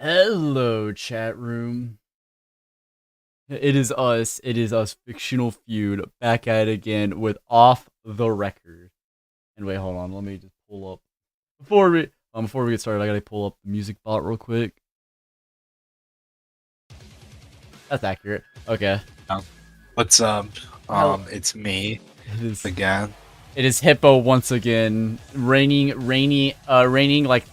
Hello, chat room. It is us. It is us, Fictional Feud, back at it again with Off the Record. And wait, hold on. Let me just pull up before we get started. I gotta pull up the music bot real quick. That's accurate. Okay. What's up? It's me It is again. It is Hippo once again, reigning like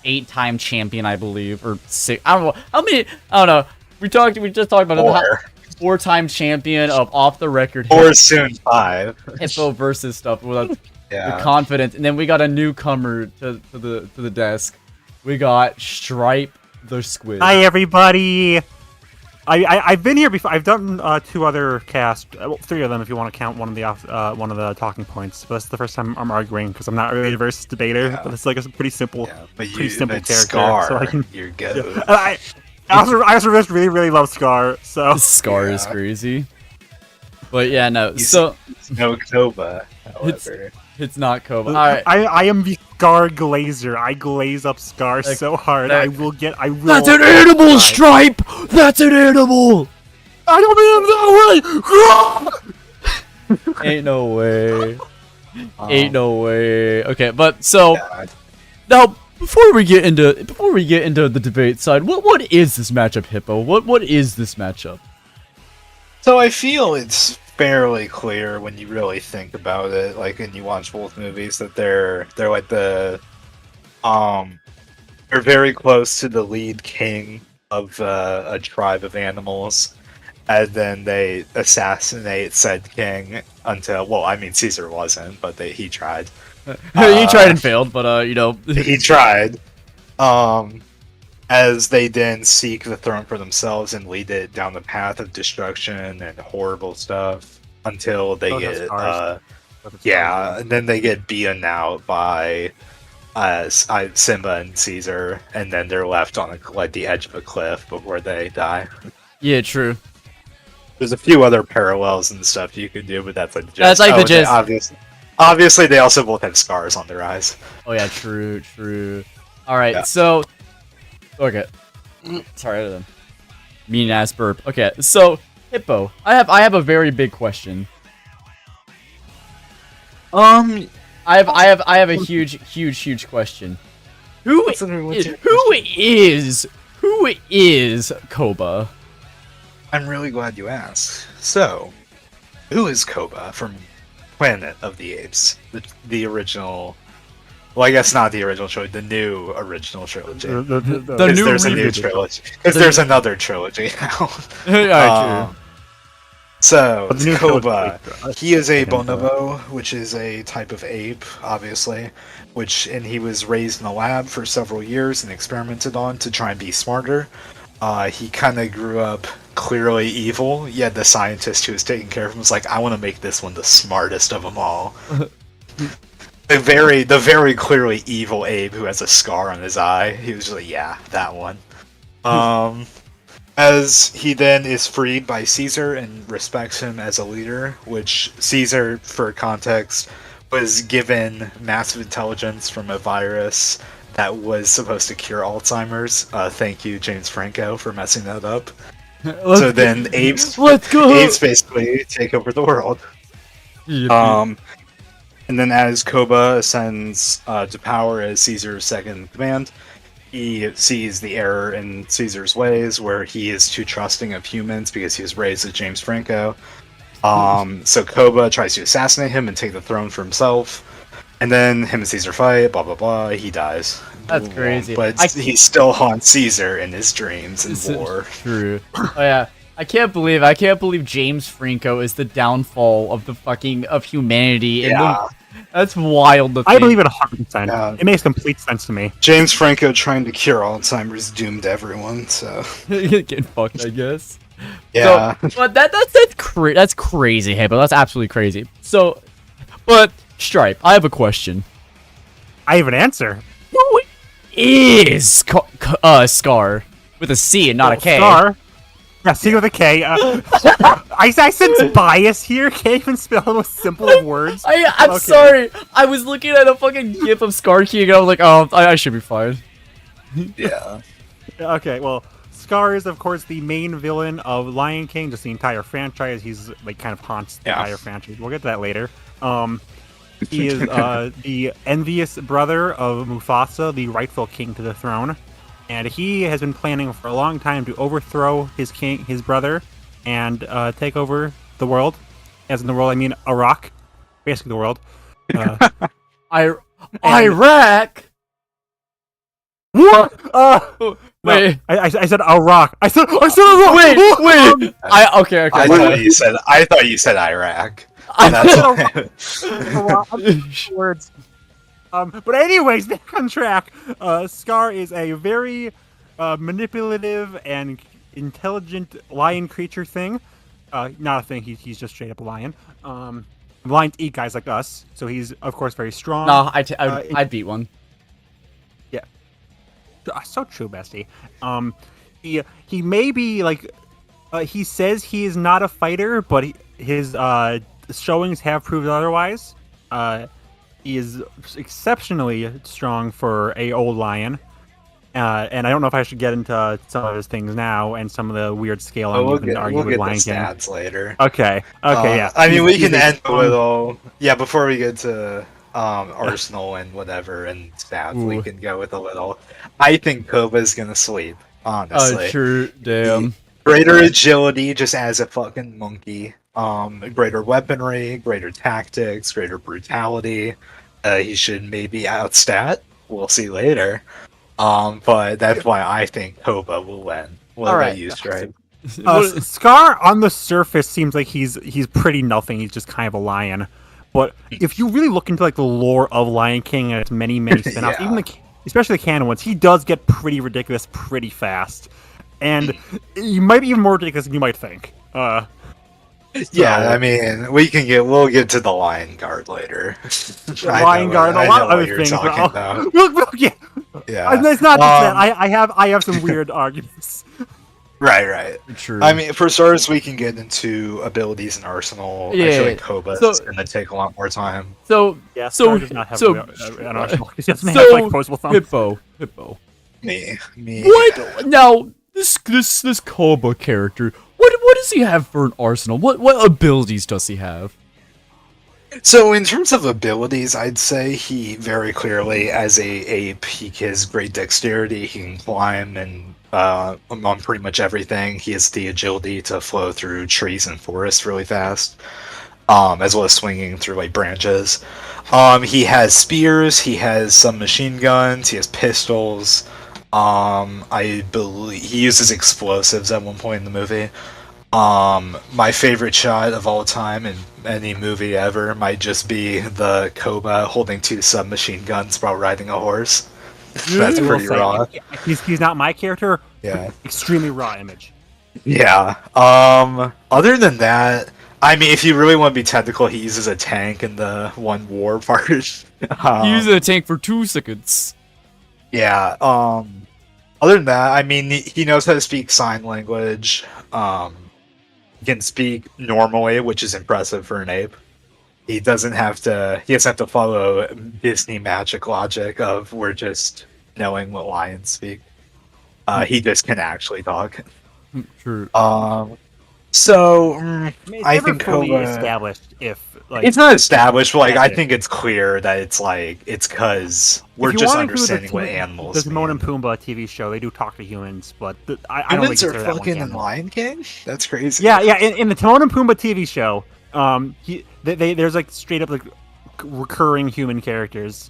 8-time champion, I believe, or 6. I don't know how many. I don't know. We just talked about it. 4-time champion of Off the Record. Or soon 5. Hippo versus stuff with Yeah. the confidence, and then we got a newcomer to the desk. We got Stripe the Squid. Hi everybody. I've been here before. I've done 2 other casts, well, 3 of them if you want to count one of the talking points. But that's the first time I'm arguing because I'm not really a versus debater. Yeah. But it's like a pretty simple, pretty simple character. Scar, so I can, you're good. yeah. I also just really love Scar. So Scar is crazy. But yeah, no. He's So no Koba, however. it's not Koba. All right. I am the Scar glazer. I glaze up Scar so hard. I will. That's an animal, Stripe. That's an animal. I don't mean that way. Ain't no way. Ain't no way. Okay, but so Yeah. now before we get into the debate side, what is this matchup, Hippo? What is this matchup? So I feel it's fairly clear when you really think about it, like when you watch both movies, that they're like they're very close to the lead king of a tribe of animals, and then they assassinate said king until, well, I mean Caesar wasn't, but he tried. He tried and failed, but He tried. As they then seek the throne for themselves and lead it down the path of destruction and horrible stuff until they and then they get beaten out by Simba and Caesar, and then they're left on the edge of a cliff before they die. yeah, true. There's a few other parallels and stuff you could do, but that's like That's like the gist. Obviously, they also both have scars on their eyes. Oh yeah, true. All right, Yeah. so okay. Sorry, mean ass burp. Okay, so Hippo, I have a very big question. I have a huge question. Who is Koba? I'm really glad you asked. So, who is Koba from Planet of the Apes? The original... Well, I guess not the original trilogy, the new original trilogy. The Because new there's a new reboot. trilogy. Because there's another trilogy now. Alright, So, But the new Koba, trilogy- he is a Okay. bonobo, which is a type of ape, obviously, and he was raised in a lab for several years and experimented on to try and be smarter. He kind of grew up clearly evil, yet the scientist who was taking care of him was like, I want to make this one the smartest of them all. The very clearly evil Abe who has a scar on his eye. He was like, yeah, that one. As he then is freed by Caesar and respects him as a leader, which Caesar, for context, was given massive intelligence from a virus that was supposed to cure Alzheimer's. Thank you, James Franco, for messing that up. So then apes basically take over the world. And then as Koba ascends to power as Caesar's second in command, he sees the error in Caesar's ways, where he is too trusting of humans because he was raised with James Franco. So Koba tries to assassinate him and take the throne for himself. And then him and Caesar fight, blah blah blah, he dies. That's crazy. But he still haunts Caesar in his dreams and war. True. Oh yeah. I can't believe James Franco is the downfall of humanity. Yeah. That's wild to think. I believe it 100%. Yeah. It makes complete sense to me. James Franco trying to cure Alzheimer's doomed everyone, so... Getting fucked, I guess. Yeah. So, but that's crazy, hey, but that's absolutely crazy. So, but Stripe, I have a question. I have an answer. Who is Scar with a C and not a K? Scar. Yeah, C with a K. I sense bias here. Can't even spell with simple words. I'm Okay. sorry. I was looking at a fucking gif of Scar King and I was like, oh, I should be fine. Yeah. Okay, well, Scar is, of course, the main villain of Lion King, just the entire franchise. He's like kind of haunts the Yeah. entire franchise. We'll get to that later. He is the envious brother of Mufasa, the rightful king to the throne, and he has been planning for a long time to overthrow his brother, and take over the world. As in the world, I mean Iraq, basically the world. Iraq. What? Oh, No, wait, I said Iraq. I said Iraq. wait. Okay. I thought you said Iraq. That's Words. But anyways, back on track. Scar is a very manipulative and intelligent lion creature thing. Not a thing. He's just straight up a lion. Lions eat guys like us, so he's of course very strong. No, I'd beat one. Yeah. So true, bestie. He may be like, he says he is not a fighter, but his showings have proved otherwise. He is exceptionally strong for a old lion. And I don't know if I should get into some of his things now and some of the weird scaling you can argue with Lion King. Stats later. Okay, yeah. I mean, we can end a little. Yeah, before we get to Arsenal and whatever and stats, we can go with a little. I think Koba's gonna sleep. Honestly, Sure, damn. Greater agility, just as a fucking monkey. Greater weaponry, greater tactics, greater brutality. He should maybe outstat. We'll see later. But that's why I think Koba will win. What about you, Stripe? Scar on the surface seems like he's pretty nothing. He's just kind of a lion. But if you really look into like the lore of Lion King and its many spin-offs, Yeah. especially the canon ones, he does get pretty ridiculous pretty fast, and he might be even more ridiculous than you might think. Yeah, I mean, we'll get to the Lion Guard later. Lion Guard, a lot of other things. Yeah. It's not just that. I have some weird arguments. Right. True. I mean, for starters, we can get into abilities and arsenal. Yeah, I feel like Koba so- is gonna take a lot more time. So Yeah, So- Scar does not have so- an arsenal. He doesn't so have like opposable thumbs. hippo. Me. What now? This Koba character. What does he have for an arsenal? What abilities does he have? So, in terms of abilities, I'd say he very clearly, as a ape, he has great dexterity. He can climb and on pretty much everything. He has the agility to flow through trees and forests really fast, as well as swinging through like branches. He has spears. He has some machine guns. He has pistols. I believe he uses explosives at one point in the movie. My favorite shot of all time in any movie ever might just be the Koba holding 2 submachine guns while riding a horse. That's I will pretty say, raw. He's not my character. Yeah. Extremely raw image. Yeah. Other than that, I mean, if you really want to be technical, he uses a tank in the one war part. He uses a tank for 2 seconds. Yeah. Other than that, I mean, he knows how to speak sign language. He can speak normally, which is impressive for an ape. He doesn't have to follow Disney magic logic of we're just knowing what lions speak. He just can actually talk. True. So I mean, it's I never think fully Koba, established if like it's not established, but like I That's it. think it's clear that it's because we're if you just wanna include the understanding what Timon- animals the Timon mean. and Pumbaa TV show, they do talk to humans, but I don't Humans really are consider that one fucking in canon. Lion King? That's crazy. Yeah. In the Timon and Pumbaa TV show, there's like straight up like recurring human characters.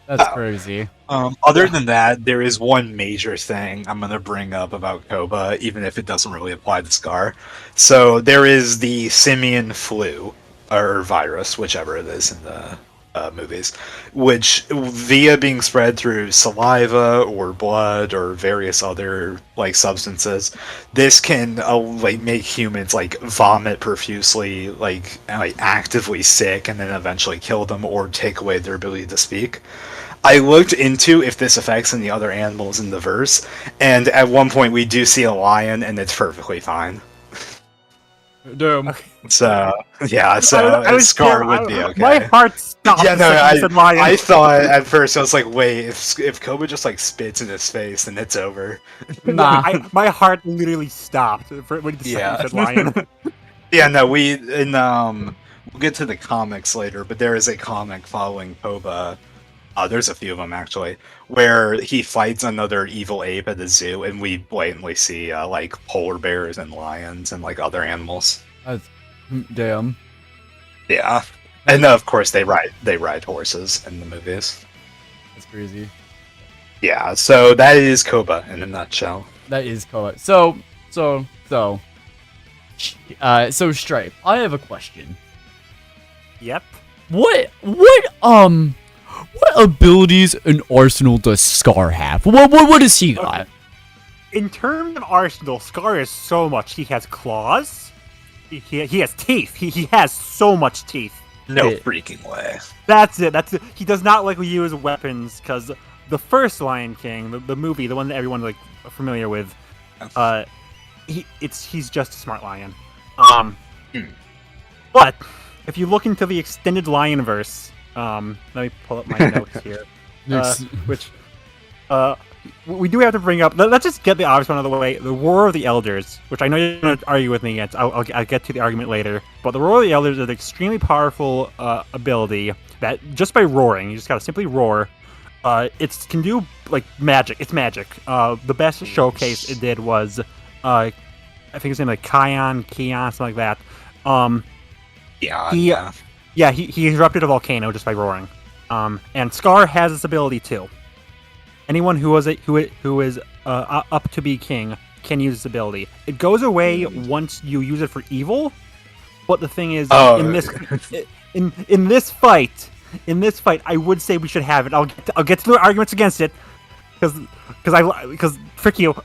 That's crazy. Other than that, there is one major thing I'm going to bring up about Koba, even if it doesn't really apply to Scar. So there is the simian flu, or virus, whichever it is in the movies, which via being spread through saliva or blood or various other like substances, this can like make humans like vomit profusely, like actively sick, and then eventually kill them or take away their ability to speak. I looked into if this affects any other animals in the verse, and at one point we do see a lion, and it's perfectly fine. Damn. So yeah, so I was Scar scared. would be okay. My heart stopped. Yeah, the no, second you said lion. I thought at first I was like, wait, if Koba just like spits in his face, then it's over. Nah. My heart literally stopped when the second Yeah. you said lion. Yeah, no, we'll get to the comics later, but there is a comic following Koba. There's a few of them actually, where he fights another evil ape at the zoo, and we blatantly see like polar bears and lions and like other animals. That's, damn. Yeah, and of course they ride horses in the movies. That's crazy. Yeah, so that is Koba in a nutshell. That is Koba. So Stripe, I have a question. Yep. What abilities and arsenal does Scar have? What does he got? In terms of arsenal, Scar is so much. He has claws. He has teeth. He has so much teeth. No Yeah. freaking way. That's it. He does not like use weapons because the first Lion King, the movie, the one that everyone's like familiar with, he's just a smart lion. But if you look into the extended Lionverse, let me pull up my notes here. Which we do have to bring up. Let's just get the obvious one out of the way. The Roar of the Elders, which I know you're going to argue with me against. I'll get to the argument later. But the Roar of the Elders is an extremely powerful ability that just by roaring, you just gotta simply roar. It can do like magic. It's magic. The best showcase it did was, I think his name like Keon, something like that. He erupted a volcano just by roaring. And Scar has this ability too. Anyone who is up to be king can use this ability. It goes away once you use it for evil. But the thing is, in this fight, I would say we should have it. I'll get to the arguments against it, because frick you.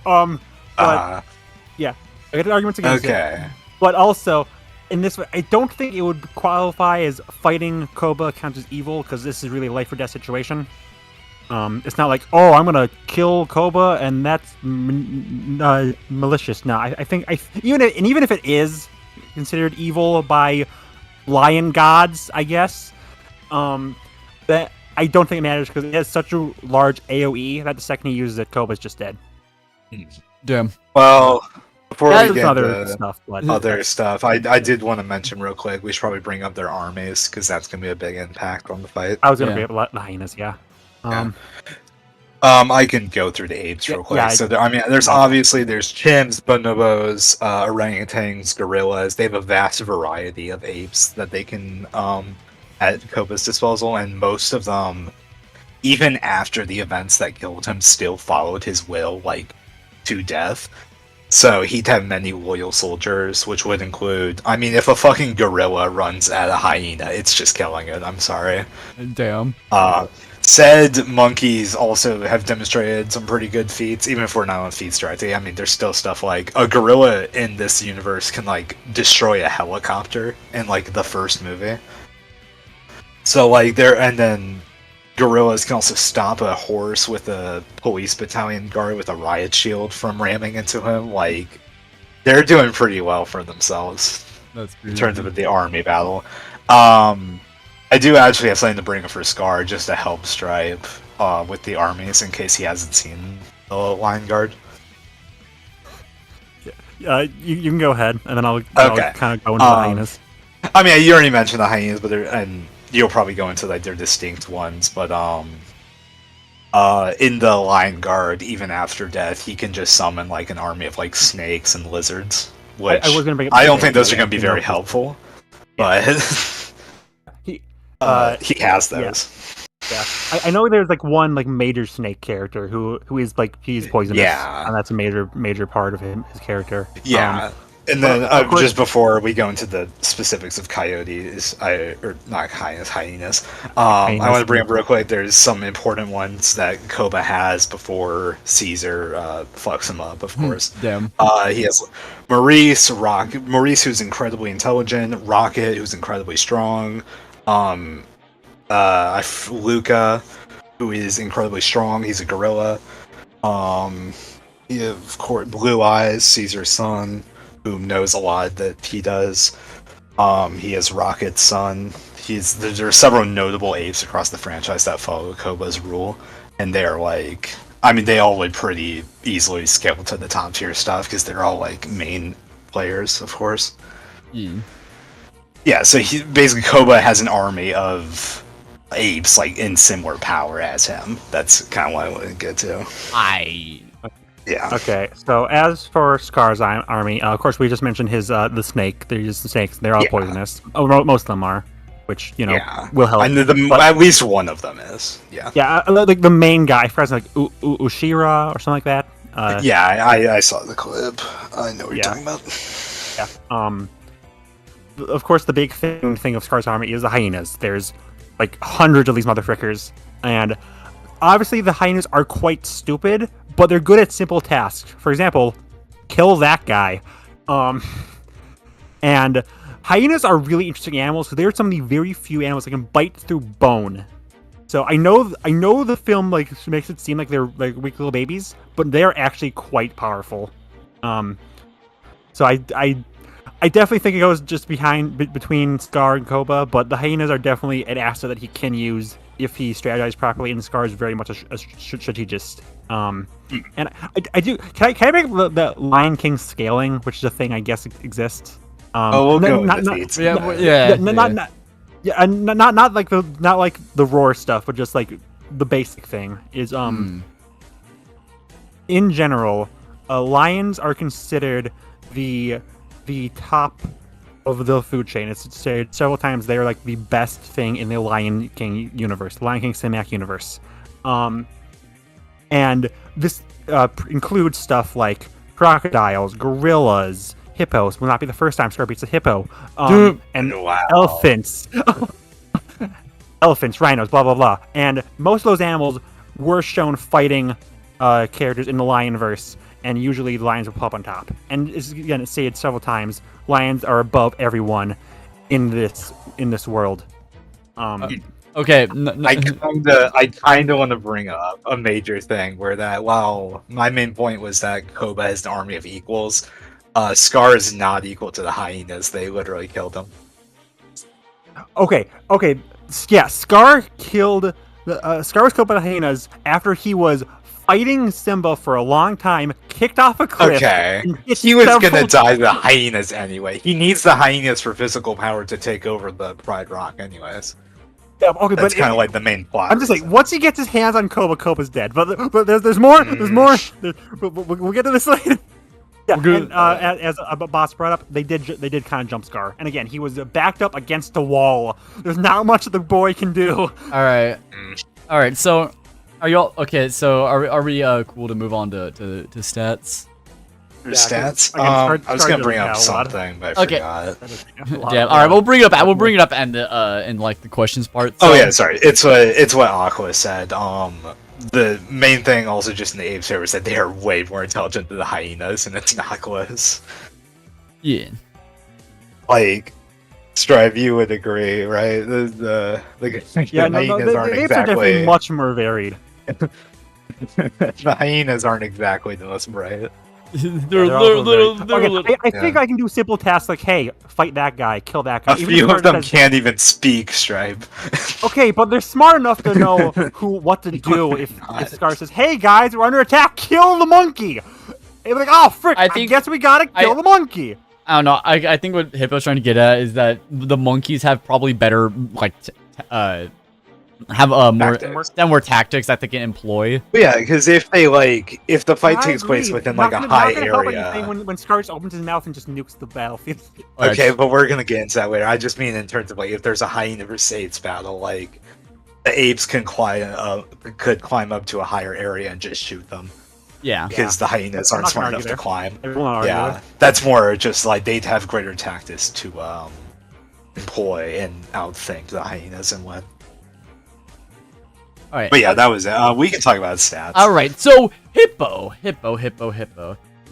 Yeah, I get the arguments against it. But also, in this, I don't think it would qualify as fighting Koba counts as evil because this is really a life or death situation. It's not like, oh, I'm gonna kill Koba and that's malicious. No, I think even if it is considered evil by lion gods, I guess, that I don't think it matters because it has such a large AOE that the second he uses it, Koba's just dead. Damn. Well, before we get other stuff, I did want to mention real quick. We should probably bring up their armies because that's gonna be a big impact on the fight. I was gonna bring up the hyenas, yeah. I can go through the apes real quick. So there's chimps, bonobos, orangutans, gorillas. They have a vast variety of apes that they can at Koba's disposal, and most of them, even after the events that killed him, still followed his will like to death. So he'd have many loyal soldiers, which would include, if a fucking gorilla runs at a hyena, it's just killing it. I'm sorry. Damn. Said monkeys also have demonstrated some pretty good feats, even if we're not on feats directly. There's still stuff like a gorilla in this universe can like destroy a helicopter in like the first movie. So like and then gorillas can also stop a horse with a police battalion guard with a riot shield from ramming into him. Like they're doing pretty well for themselves. That's in terms of the army battle. I do actually have something to bring up for Scar just to help Stripe with the armies in case he hasn't seen the Lion Guard. You can go ahead, and then I'll kind of go into the hyenas. You already mentioned the hyenas, but and you'll probably go into like their distinct ones. But in the Lion Guard, even after death, he can just summon like an army of like snakes and lizards, which I don't think those are going to be very helpful. But he has those. Yeah, I know there's like one like major snake character who is like he's poisonous. Yeah, and that's a major part of his character. Yeah, and then just before we go into the specifics of coyotes, hyenas. I want to bring up real quick. There's some important ones that Koba has before Caesar fucks him up. Of course, damn. He has Maurice, who's incredibly intelligent. Rocket, who's incredibly strong. Luca, who is incredibly strong. He's a gorilla. Of course, Blue Eyes, Caesar's son. who knows a lot that he does. He has Rocket's son. There are several notable apes across the franchise that follow Koba's rule, and they're like, I mean, they all would pretty easily scale to the top tier stuff because they're all like main players, of course. Yeah. Yeah, so basically Koba has an army of apes like in similar power as him. That's kind of what I want to get to. Yeah. Okay, so as for Scar's army, of course we just mentioned his the snake. They're just the snakes. They're all poisonous. Oh, most of them are, which will help. And at least one of them is. Yeah. Yeah, like the main guy, for instance, like Ushira or something like that. I saw the clip. I know what you're talking about. Yeah. Of course, the big thing of Scar's army is the hyenas. There's like hundreds of these motherfuckers, and obviously the hyenas are quite stupid, but they're good at simple tasks. For example, kill that guy. And hyenas are really interesting animals because they're some of the very few animals that can bite through bone. So I know the film like makes it seem like they're like weak little babies, but they're actually quite powerful. So I definitely think it goes just between Scar and Koba, but the hyenas are definitely an asset that he can use if he strategizes properly, and Scar is very much a strategist. And I do. Can I make the Lion King scaling, which is a thing I guess exists? We'll go not like the roar stuff, but just like the basic thing is in general, lions are considered the top of the food chain. It's said several times they're like the best thing in the Lion King universe, the Lion King cinematic universe. And this includes stuff like crocodiles, gorillas, hippos. Will not be the first time Scar beats a hippo. And elephants. Elephants, rhinos, blah, blah, blah. And most of those animals were shown fighting characters in the Lionverse, and usually the lions will pop on top. And it's stated several times, lions are above everyone in this world. Okay. I kind of want to bring up a major thing where that while my main point was that Koba has an army of equals, Scar is not equal to the hyenas. They literally killed him. Okay. Yeah, Scar killed Scar was killed by the hyenas after he was fighting Simba for a long time, kicked off a cliff. Okay, he was gonna die to the hyenas anyway. He needs the hyenas for physical power to take over the Pride Rock, anyways. Yeah, okay, that's kind of like the main plot. I'm just like, once he gets his hands on Koba, Koba's dead. But there's more. There's more. We'll get to this later. Yeah, and, as a boss brought up, they did kind of jump Scar, and again, he was backed up against the wall. There's not much the boy can do. All right. So, are y'all okay? So, are we cool to move on to stats? Stats. I was gonna bring up something, but I forgot. Yeah. All right, we'll bring it up. We'll bring it up and in like the questions part. So. Oh yeah, sorry. It's what Aqua said. The main thing also just in the ape server is that they are way more intelligent than the hyenas, and it's Aqua's. Yeah. Like, Strive, you would agree, right? The hyenas aren't the apes are definitely much more varied. The hyenas aren't exactly the most bright. they're little. I think I can do simple tasks like, hey, fight that guy, kill that guy. A few of them can't even speak, Stripe. Okay, but they're smart enough to know what to do if Scar says, hey guys, we're under attack, kill the monkey! They're like, oh frick, I guess we gotta kill the monkey! I don't know, I think what Hippo's trying to get at is that the monkeys have probably better, like, have more tactics that they can employ. Yeah, because if the fight takes place within like a high area, when Scarce opens his mouth and just nukes the battlefield. Okay, but we're gonna get into that later. I just mean in terms of like if there's a hyena versus apes battle, like the apes could climb up to a higher area and just shoot them. Yeah, because the hyenas aren't smart enough to climb. Yeah, that's more just like they'd have greater tactics to employ and outthink the hyenas and what. All right. But yeah, that was it. We can talk about stats. All right. So Hippo.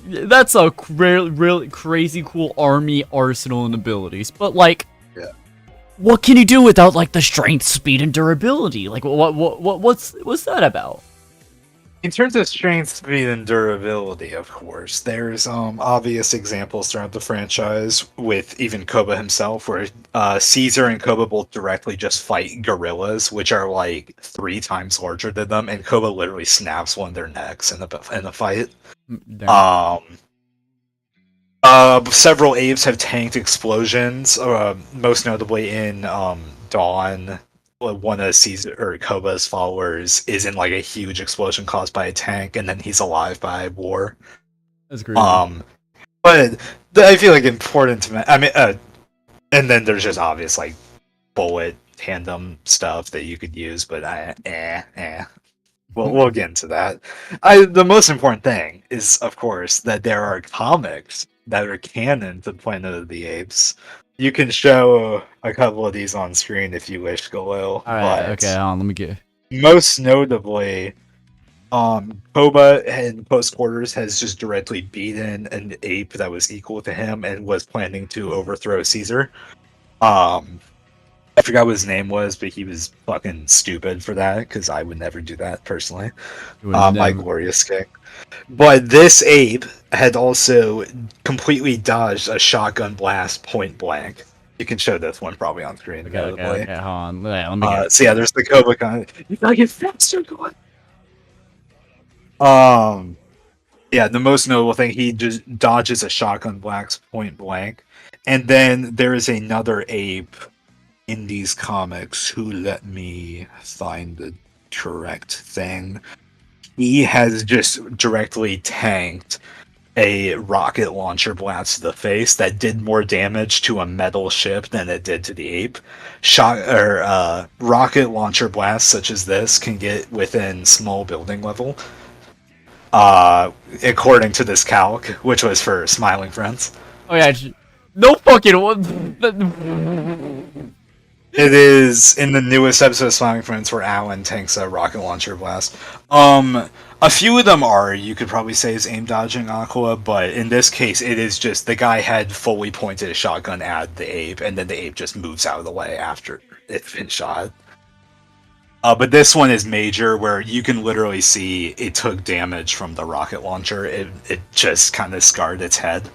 That's a really crazy cool army arsenal and abilities. But like, what can you do without like the strength, speed, and durability? Like, what's that about? In terms of strength, speed, and durability, of course, there's obvious examples throughout the franchise with even Koba himself, where Caesar and Koba both directly just fight gorillas, which are like 3 times larger than them, and Koba literally snaps one of their necks in the fight. Damn. Several apes have tanked explosions, most notably in Dawn. One of Caesar or Koba's followers is in like a huge explosion caused by a tank, and then he's alive by war. That's crazy. But I feel like important to and then there's just obvious like bullet tandem stuff that you could use, but we'll get into that. The most important thing is, of course, that there are comics that are canon to Planet of the Apes. You can show a couple of these on screen if you wish, Galil. Alright, okay, hold on, let me get... Most notably, Koba in close quarters has just directly beaten an ape that was equal to him and was planning to overthrow Caesar. I forgot what his name was, but he was fucking stupid for that, because I would never do that personally. My glorious king. But this ape had also completely dodged a shotgun blast point blank. You can show this one probably on screen. Okay, hold on. Let me get... So yeah, there's the Koba gun. You gotta get faster, going. Yeah, the most notable thing, he just dodges a shotgun blast point blank. And then there is another ape in these comics who, let me find the correct thing. He has just directly tanked a rocket launcher blast to the face that did more damage to a metal ship than it did to the ape. Rocket launcher blasts such as this can get within small building level. According to this calc, which was for Smiling Friends. Oh yeah, no fucking... It is in the newest episode of Smiling Friends where Alan tanks a rocket launcher blast. A few of them are, you could probably say, is aim dodging Aqua, but in this case, it is just the guy had fully pointed a shotgun at the ape, and then the ape just moves out of the way after it's been shot. But this one is major, where you can literally see it took damage from the rocket launcher. It just kind of scarred its head.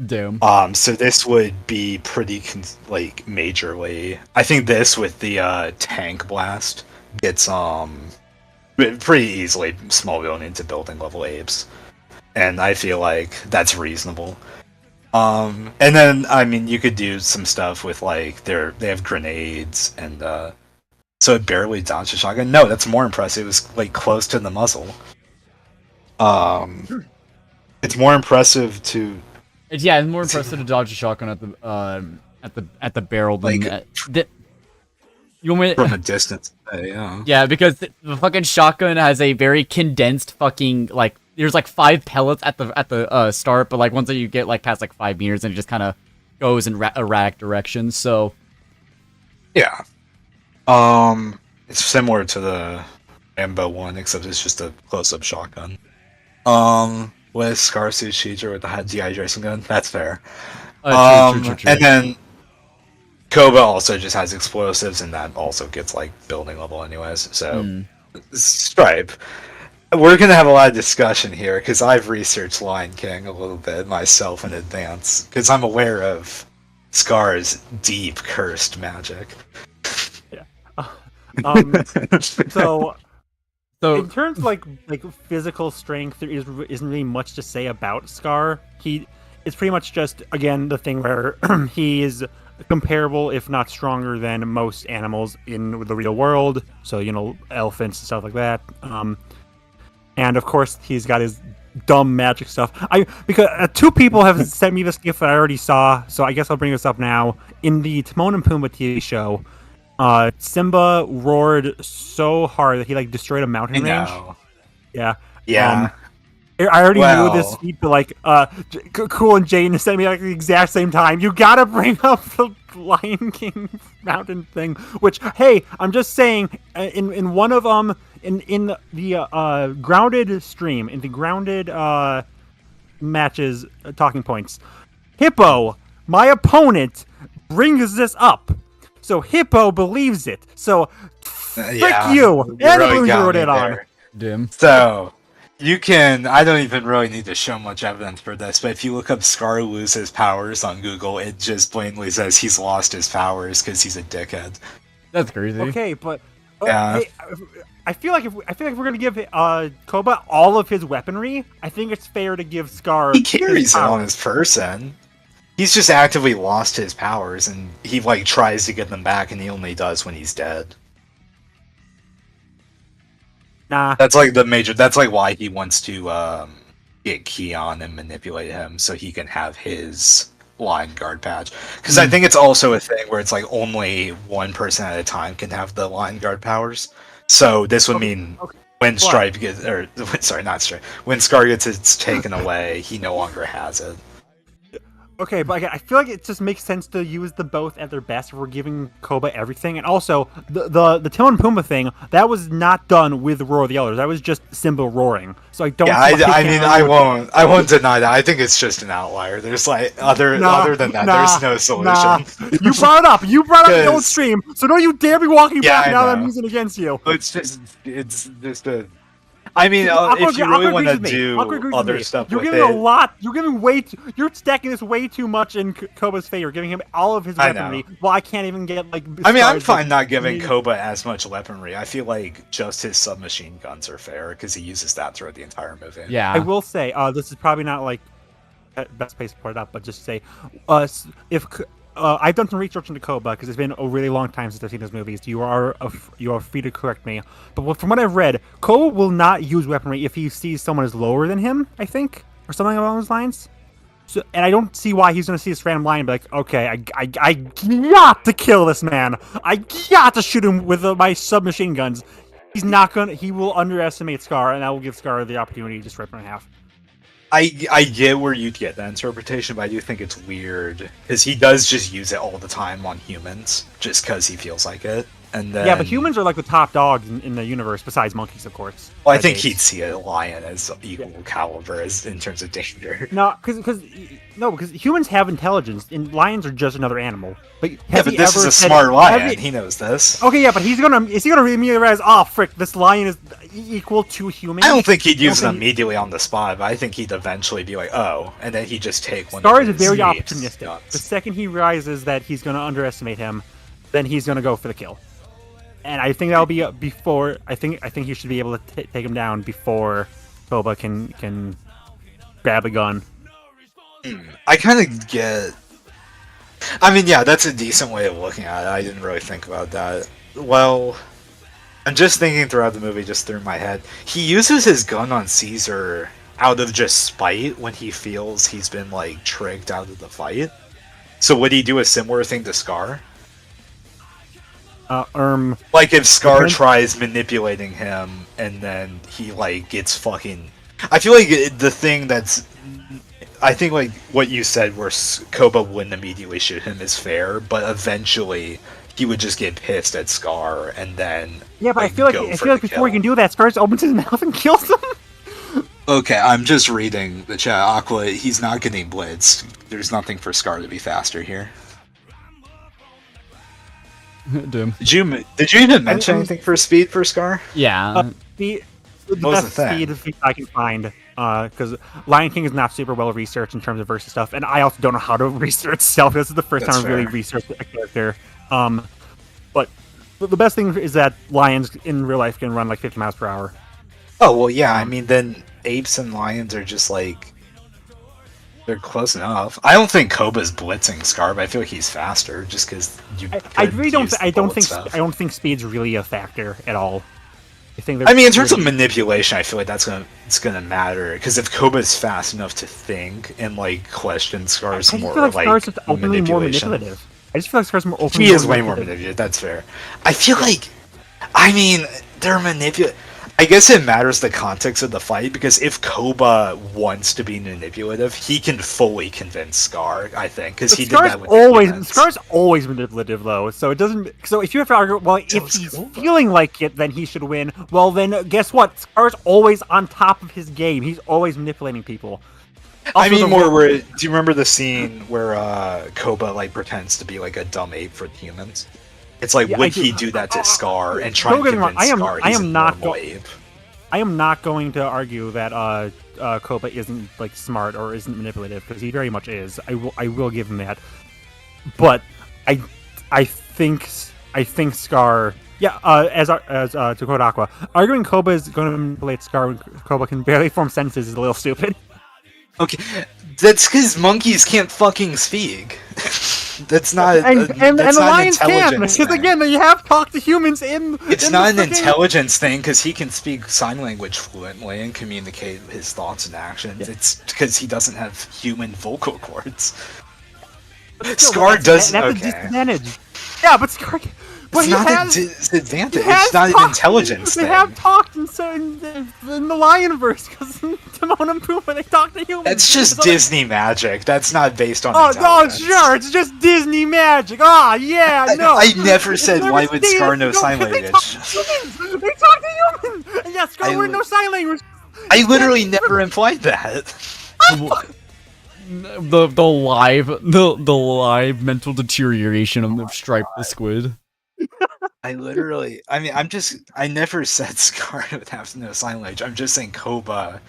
Damn. So this would be pretty majorly. I think this with the tank blast gets pretty easily small building into building level apes, and I feel like that's reasonable. And then I mean you could do some stuff with like they have grenades and so it barely dodged a shotgun. No, that's more impressive. It was like close to the muzzle. It's more impressive to. It's more impressive to dodge a shotgun at the barrel than you want me from a distance. Yeah. Yeah, because the fucking shotgun has a very condensed fucking like. There's like 5 pellets at the start, but like once you get like past like 5 meters, and it just kind of goes in erratic directions. So. Yeah. It's similar to the Rambo one, except it's just a close-up shotgun. With Scarsuit Shooter with the dehydration gun. That's fair. True. And then Koba also just has explosives, and that also gets like building level anyways. So Stripe. We're gonna have a lot of discussion here because I've researched Lion King a little bit myself in advance because I'm aware of Scar's deep cursed magic. So in terms of like physical strength, there isn't really much to say about Scar. It's pretty much just, again, the thing where he is comparable, if not stronger, than most animals in the real world. So, elephants and stuff like that. And of course, he's got his dumb magic stuff. Because 2 people have sent me this gift that I already saw, so I guess I'll bring this up now. In the Timon and Pumbaa TV show, Simba roared so hard that he destroyed a mountain range. Yeah. I already knew this feat, but Cool and Jane sent me the exact same time. You gotta bring up the Lion King mountain thing. Which, hey, I'm just saying, in one of in the grounded stream, in the grounded matches talking points, Hippo, my opponent, brings this up. So Hippo believes it. So frick you. And really wrote it on. Dim. So You can. I don't even really need to show much evidence for this, but if you look up Scar loses powers on Google, it just plainly says he's lost his powers because he's a dickhead. That's crazy. Okay, but Yeah. hey, I feel like if we're gonna give Koba all of his weaponry, I think it's fair to give Scar. He carries his it on powers. his person. He's just actively lost his powers, and he like tries to get them back, and he only does when he's dead. Nah. That's like the major. That's like why he wants to get Keon and manipulate him so he can have his line guard patch. Because I think it's also a thing where it's like only one person at a time can have the line guard powers. So this would mean when Stripe gets, or sorry, not Stripe. When Scar gets it taken away, he no longer has it. Okay, but I feel like it just makes sense to use the both at their best if we're giving Koba everything. And also, the Timon and Pumbaa thing, that was not done with Roar of the Elders. That was just Simba roaring. So I don't. Yeah, I mean, I won't deny that. I think it's just an outlier. There's like other than that, there's no solution. You brought it up. You brought up the old stream. So don't you dare be walking back now that I'm using it against you. It's just a. I mean, if you really want to do other stuff you're with giving it, a lot. You're giving you're stacking this way too much in Koba's favor, giving him all of his weaponry. Well, I can't even get like. I mean, I'm fine not giving Koba as much weaponry. I feel like just his submachine guns are fair because he uses that throughout the entire movie. Yeah. I will say, this is probably not like best place to put it up, but just say, if I've done some research into Koba because it's been a really long time since I've seen those movies. You are free to correct me, but from what I've read, Koba will not use weaponry if he sees someone is lower than him, I think, or something along those lines. So, and I don't see why he's going to see this random lion and be like, okay, I got to kill this man. I got to shoot him with my submachine guns. He's not gonna. He will underestimate Scar, and that will give Scar the opportunity to just rip him in half. I get where you'd get that interpretation, but I do think it's weird because he does just use it all the time on humans, just because he feels like it. And then, yeah, but humans are like the top dogs in the universe, besides monkeys, of course. Well, I think he'd see a lion as equal caliber as in terms of danger. No, because humans have intelligence, and lions are just another animal. But yeah, but this is a smart lion. He knows this. Okay, yeah, but is he gonna immediately realize, oh frick, this lion is equal to human? I don't think he'd use it immediately on the spot, but I think he'd eventually be like, oh, and then he'd just take one. Scar is very opportunistic. The second he realizes that he's gonna underestimate him, then he's gonna go for the kill. And I think that'll be before. I think he should be able to take him down before Koba can grab a gun. I kind of get. I mean, yeah, that's a decent way of looking at it. I didn't really think about that. Well, I'm just thinking throughout the movie, just through my head. He uses his gun on Caesar out of just spite when he feels he's been like tricked out of the fight. So would he do a similar thing to Scar? Like if Scar tries manipulating him and then he like gets fucking. I feel like the thing that's. I think like what you said, where Koba wouldn't immediately shoot him, is fair, but eventually he would just get pissed at Scar and then. Yeah, but I feel like before he can do that, Scar just opens his mouth and kills him. Okay, I'm just reading the chat. Aqua, he's not getting blitzed. There's nothing for Scar to be faster here. Doom. Did you even mention anything for speed for Scar? Yeah. The best speed I can find, because Lion King is not super well researched in terms of versus stuff, and I also don't know how to research stuff. This is the first time I've really researched a character. But the best thing is that lions in real life can run like 50 miles per hour. Oh well, yeah. I mean, then apes and lions are just like. They're close enough. I don't think Koba's blitzing Scar, but I feel like he's faster just because you. I really don't. I don't think speed's really a factor at all. I mean, in terms of manipulation, I feel like it's gonna matter because if Koba's fast enough to think and like question Scar's more manipulation. I just feel like Scar's more open. He is way more manipulative. That's fair. I feel like, I mean, they're manipulative. I guess it matters the context of the fight because if Koba wants to be manipulative, he can fully convince Scar. I think because he did that with Scar's always manipulative though, so it doesn't. So if you have to argue, well, if he's feeling like it, then he should win. Well, then guess what? Scar's always on top of his game. He's always manipulating people. Also, I mean, do you remember the scene where Koba like pretends to be like a dumb ape for humans? It's like, would he do that to Scar and try and convince Scar he's a normal ape? I am not going to argue that Koba isn't like smart or isn't manipulative, because he very much is. I will give him that. But I think Scar. Yeah, as to quote Aqua, arguing Koba is going to manipulate Scar when Koba can barely form sentences is a little stupid. Okay, that's because monkeys can't fucking speak. That's not. And That's the not an lions can, intelligence because thing. again, they have talked to humans in. It's in not the an freaking- intelligence thing because he can speak sign language fluently and communicate his thoughts and actions. Yeah. It's because he doesn't have human vocal cords. But still, Scar does. That's a Okay. disadvantage. Yeah, but Scar. But It's he not has, a disadvantage. he has It's not an talked- intelligence They thing. have talked in the Lionverse, because Timon and Pumbaa, they talk to humans. That's just So- Disney magic. That's not based on Oh, intelligence. sure, it's just Disney magic. Ah, yeah, no. I never said Never why would seen Scar it. know No, sign they language. talk to humans. They talk to humans. And yeah, Scar I wouldn't know sign language. I literally never implied that. The live mental deterioration of Stripe the Squid. I mean, I never said Scar would have to know sign language. I'm just saying Koba,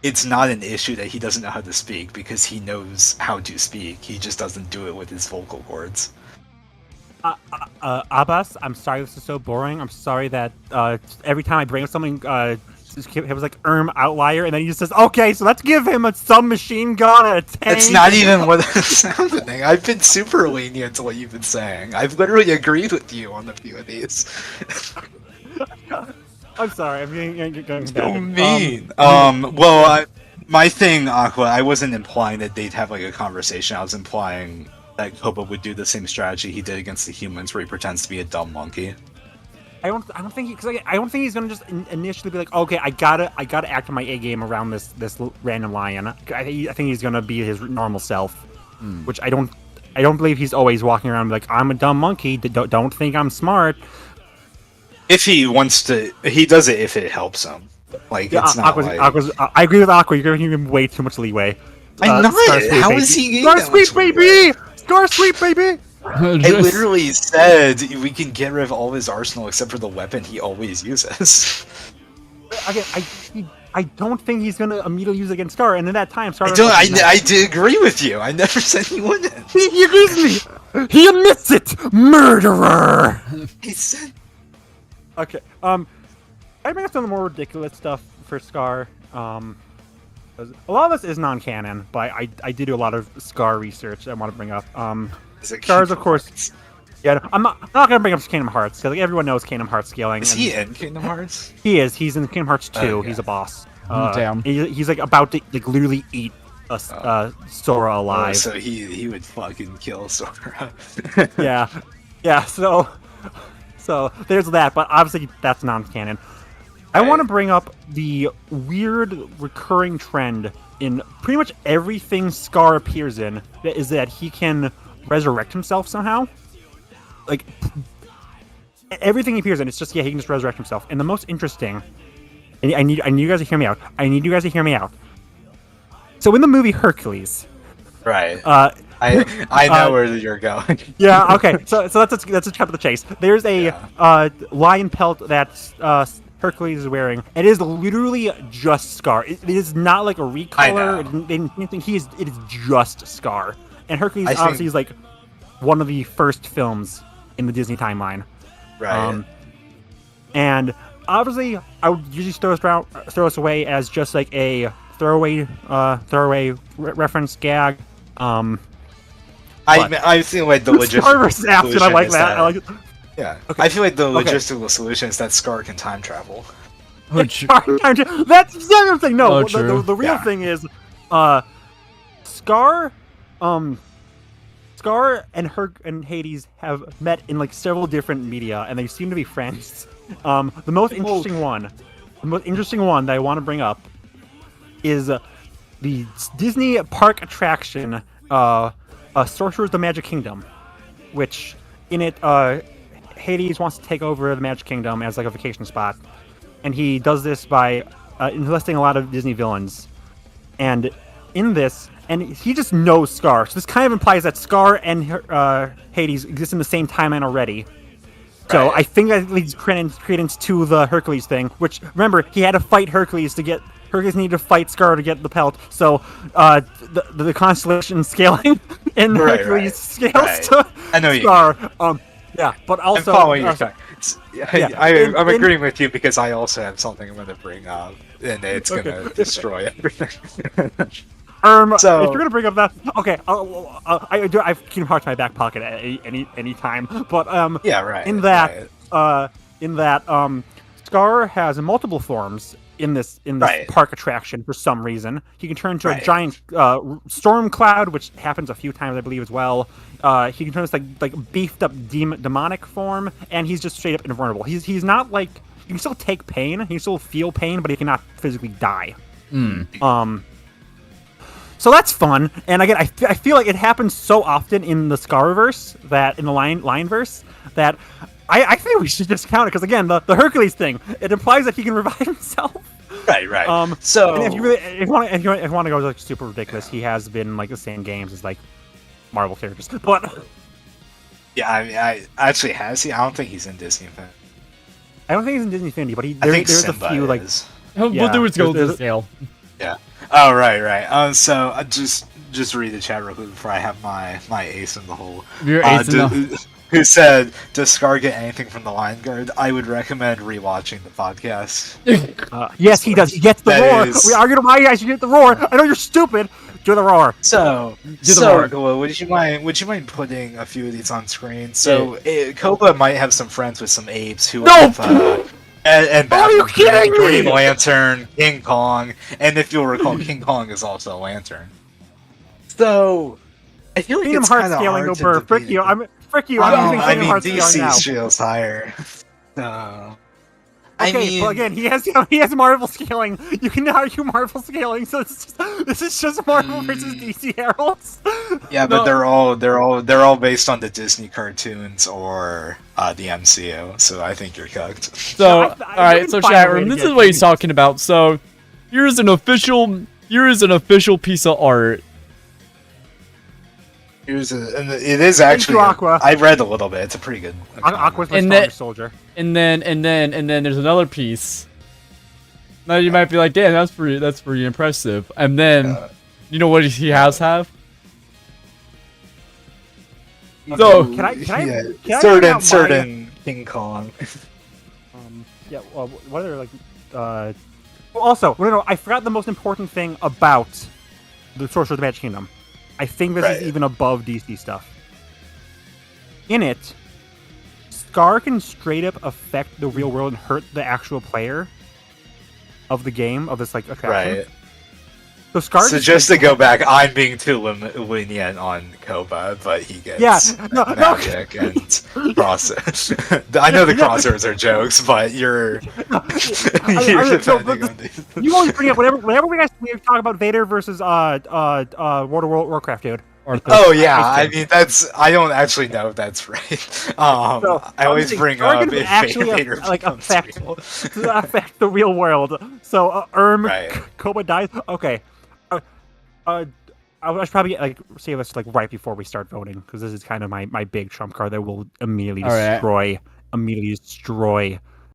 it's not an issue that he doesn't know how to speak because he knows how to speak. He just doesn't do it with his vocal cords. Abbas, I'm sorry this is so boring. I'm sorry that every time I bring up something, it was like outlier, and then he just says, okay, so let's give him a submachine gun and a tank. That's not even what is happening. I've been super lenient to what you've been saying. I've literally agreed with you on a few of these. I'm sorry, I'm going So mean. Well, my thing, Aqua, I wasn't implying that they'd have like a conversation. I was implying that Koba would do the same strategy he did against the humans, where he pretends to be a dumb monkey. I don't think I don't think he's gonna just initially be like, okay, I gotta act on my A game around this random lion. I think he's gonna be his normal self, which I don't believe he's always walking around like, I'm a dumb monkey. Don't think I'm smart. If he wants to, he does it if it helps him. Like, Yeah, it's not like... I agree with Aqua. You're giving him way too much leeway. I'm not. Scar Sweep, How baby. is he getting Scar that Sweep, much baby? Scar Sweep, baby! I literally said we can get rid of all his arsenal except for the weapon he always uses. Again, I don't think he's gonna immediately use it against Scar, and in that time, Scar. I did agree with you. I never said he wouldn't. He agrees with me. He admits it, murderer. He said... Okay. I bring up some of the more ridiculous stuff for Scar. A lot of this is non-canon, but I did do a lot of Scar research I want to bring up. Scar's, of course. Yeah, I'm not gonna bring up Kingdom Hearts because like, everyone knows Kingdom Hearts scaling. Is he in Kingdom Hearts? He is. He's in Kingdom Hearts 2. Okay. He's a boss. Damn. He's like about to like literally eat Sora alive. Oh, so he would fucking kill Sora. yeah. So there's that, but obviously that's non-canon. I want to bring up the weird recurring trend in pretty much everything Scar appears in, that is that he can resurrect himself somehow. Like, everything he appears in, it's just, yeah, he can just resurrect himself. And the most interesting, and I need you guys to hear me out. So in the movie Hercules, Right. I know where you're going. yeah, okay. So let's cut to the chase. There's a lion pelt that Hercules is wearing. It is literally just Scar. It is not like a recolor. It is just Scar. And Hercules obviously is like one of the first films in the Disney timeline. Right. And obviously, I would usually throw us away as just like a throwaway reference gag. I feel like the Scar versus logistical Afton, I like that. I like it. Yeah. Okay. I feel like the Okay. logistical solution is that Scar can time travel. Which, That's the other thing. No, Oh, true. the real Yeah. thing is, Scar and Hades have met in like several different media, and they seem to be friends. The most interesting one that I want to bring up is the Disney park attraction, Sorcerers of the Magic Kingdom, which in it, Hades wants to take over the Magic Kingdom as like a vacation spot, and he does this by enlisting a lot of Disney villains. And in this, and he just knows Scar, so this kind of implies that Scar and Hades exist in the same timeline already. So Right. I think that leads credence to the Hercules thing, which, remember, he had to fight Hercules to get... Hercules needed to fight Scar to get the pelt, so the constellation scaling in Right, Hercules right, scales right. to I know you Scar. Yeah, but I'm also... following your so- thought. yeah, I'm in- agreeing with you because I also have something I'm going to bring up, and it's going to Okay. destroy everything. if you're gonna bring up that, okay, I keep Kingdom Hearts in my back pocket at any time. But Yeah, right. in that, right. Scar has multiple forms in this Right. park attraction for some reason. He can turn into a Right. giant storm cloud, which happens a few times, I believe, as well. He can turn this like beefed up demonic form, and he's just straight up invulnerable. He's not like, he can still take pain, he can still feel pain, but he cannot physically die. So that's fun, and again, I feel like it happens so often in the Scarverse, that in the Lineverse, that I think we should discount it, because again, the Hercules thing, it implies that he can revive himself. Right. So and if you want to go like super ridiculous, he has been like the same games as like Marvel characters, but yeah, I mean, I actually has he? I don't think he's in Disney. I don't think he's in Disney Infinity, but I think there's Simba a few like is. We'll Yeah, do what's going to there's- scale. Yeah. Oh, right. So just read the chat real quick before I have my ace in the hole. Your ace in the Who said, does Scar get anything from the Lion Guard? I would recommend rewatching the podcast. yes, he does. He gets the That roar. is- We argued why you guys should get the roar. I know you're stupid. Do the roar. So, roar. Koba, would you mind putting a few of these on screen? So, Koba might have some friends with some apes who have, and Are you Batman, kidding me? Green Lantern, King Kong, and if you'll recall, King Kong is also a lantern. So, I feel like Kingdom it's Hearts kind of scaling hard over. to Frick debate you. it. Frick you. I'm using I Kingdom mean, Hearts scaling DC now. feels higher. So, Okay, but again, he has Marvel scaling. You can argue Marvel scaling, so this is just Marvel versus DC Heralds. yeah, but they're all based on the Disney cartoons or the MCU. So I think you're cooked. So, I alright, didn't so find a chat way room, to this get is what he's these. talking about. So, here's an official piece of art. And it is actually. Aqua. I read a little bit. It's a pretty good. Aqua's my And strongest soldier. And then there's another piece. Now you might be like, damn, that's pretty impressive. And then, you know what he has have? So, Can I bring out certain King Kong. Yeah. Well, what are also, no, I forgot the most important thing about the Sorcerer's Magic Kingdom. I think this is Right. even above DC stuff. In it, Scar can straight up affect the real world and hurt the actual player of the game, of this like attraction. Right. So Scar. So just to go back, I'm being too lenient on Koba, but he gets No. magic and crosses. I know the crossers are jokes, but you're you're defending on these. You always bring up whenever we talk about Vader versus World of Warcraft, dude. Oh yeah, I mean I don't actually know if that's right. I always bring Scar up can if actually Vader like becomes affect real. affect the real world. So Right. Koba dies. Okay. I should probably like say this like right before we start voting, because this is kind of my big trump card that will immediately destroy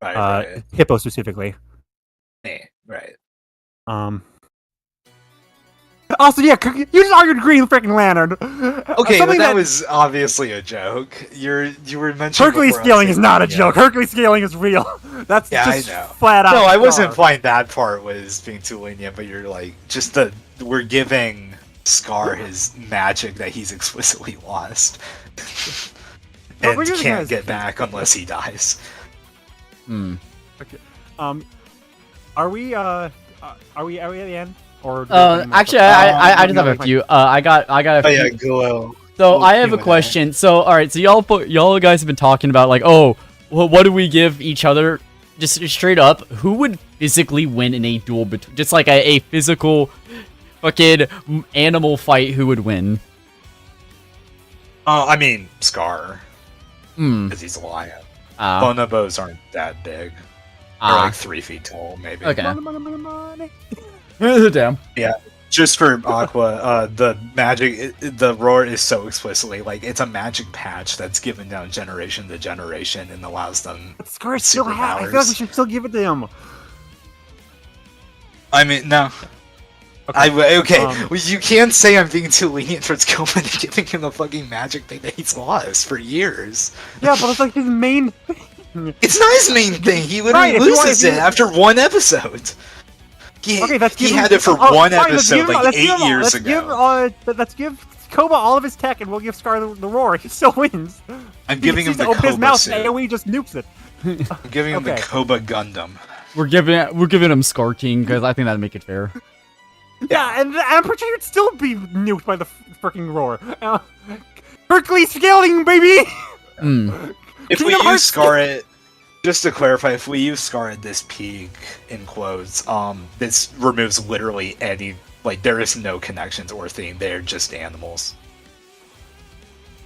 Right. Hippo specifically. Right. Also, yeah, you just argued Green freaking Lantern. Okay, but Something that was obviously a joke. You were mentioning Hercules before I scaling was is not a saying, joke. Hercules scaling is real. That's Yeah, just I know. flat out. No, I wasn't Scar. implying that part was being too lenient, but you're like we're giving Scar his magic that he's explicitly lost, But we're and using can't his- get back unless he dies. Okay. Are we at the end? Or do we have any more actually, stuff? I just have a few. I got a Oh few. yeah, Glow. So I have a Q&A. question. So all right, so y'all guys have been talking about like, oh, well, what do we give each other? Just straight up, who would physically win in a duel between, just like a physical, fucking animal fight? Who would win? I mean Scar, Hmm. because he's a lion. Ah. Bonobos aren't that big. They're like 3 feet tall, maybe. Okay. Money. Damn. just for Aqua, the magic, the roar is so explicitly like it's a magic patch that's given down generation to generation and allows them. But Scar still have. I feel like we should still give it to him. I mean, no. Okay. Well, you can't say I'm being too lenient towards Koba and giving him the fucking magic thing that he's lost for years. Yeah, but it's like his main thing. It's not his main thing. He literally loses it after one episode. He had it for one episode like 8 years ago. Let's give Koba all of his tech, and we'll give Scar the roar. He still wins. I'm giving him the Koba Koba his mouth, suit. and AoE just nukes it. I'm giving him the Koba Gundam. We're giving him Scar King because I think that'd make it fair. Yeah, and I'm pretty sure it'd still be nuked by the freaking roar. Hercules scaling, baby. If we use Scar it, just to clarify, if we use Scar at this peak in quotes, this removes literally any there is no connections or theme. They're just animals.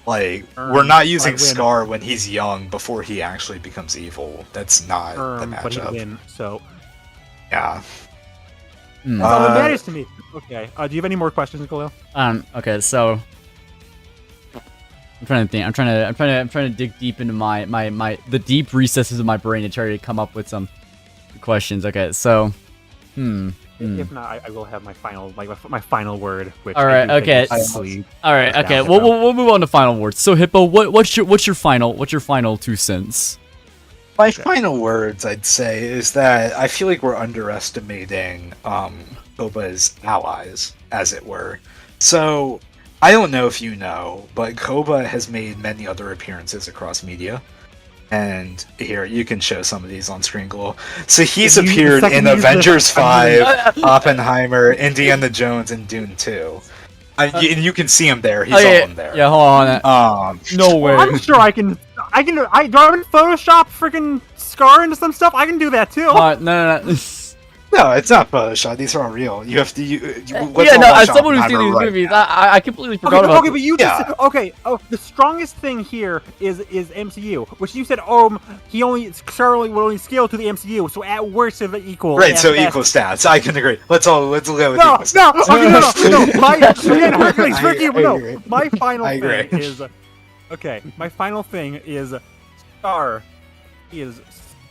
Like we're not using Scar when he's young before he actually becomes evil. That's not the matchup. But he win, so yeah. That's all that matters to me. Okay. Do you have any more questions, Khalil? Okay, so I'm trying to think. I'm trying to dig deep into the deep recesses of my brain to try to come up with some questions. Okay, so If not, I will have my final my final word. Which all right. Okay. All right. Okay. We'll move on to final words. So Hippo, what's your final 2 cents? My final words, I'd say, is that I feel like we're underestimating Koba's allies, as it were. So, I don't know if you know, but Koba has made many other appearances across media. And here, you can show some of these on screen, Glow. So he's appeared in Avengers 5, Oppenheimer, Indiana Jones, and Dune 2. And you can see him there. He's all in there. Yeah, hold on. No way. I'm sure I can. Do I Photoshop freaking Scar into some stuff? I can do that too. No. No, it's not Photoshop. These are all real. You have to. As someone who's seen these movies, I completely forgot about. Okay, but you just the strongest thing here is MCU, which you said. Scar would only scale to the MCU, so at worst it's equal. Right, so equal stats. I can agree. Let's go with equal stats. My final thing is my final thing is Scar. He is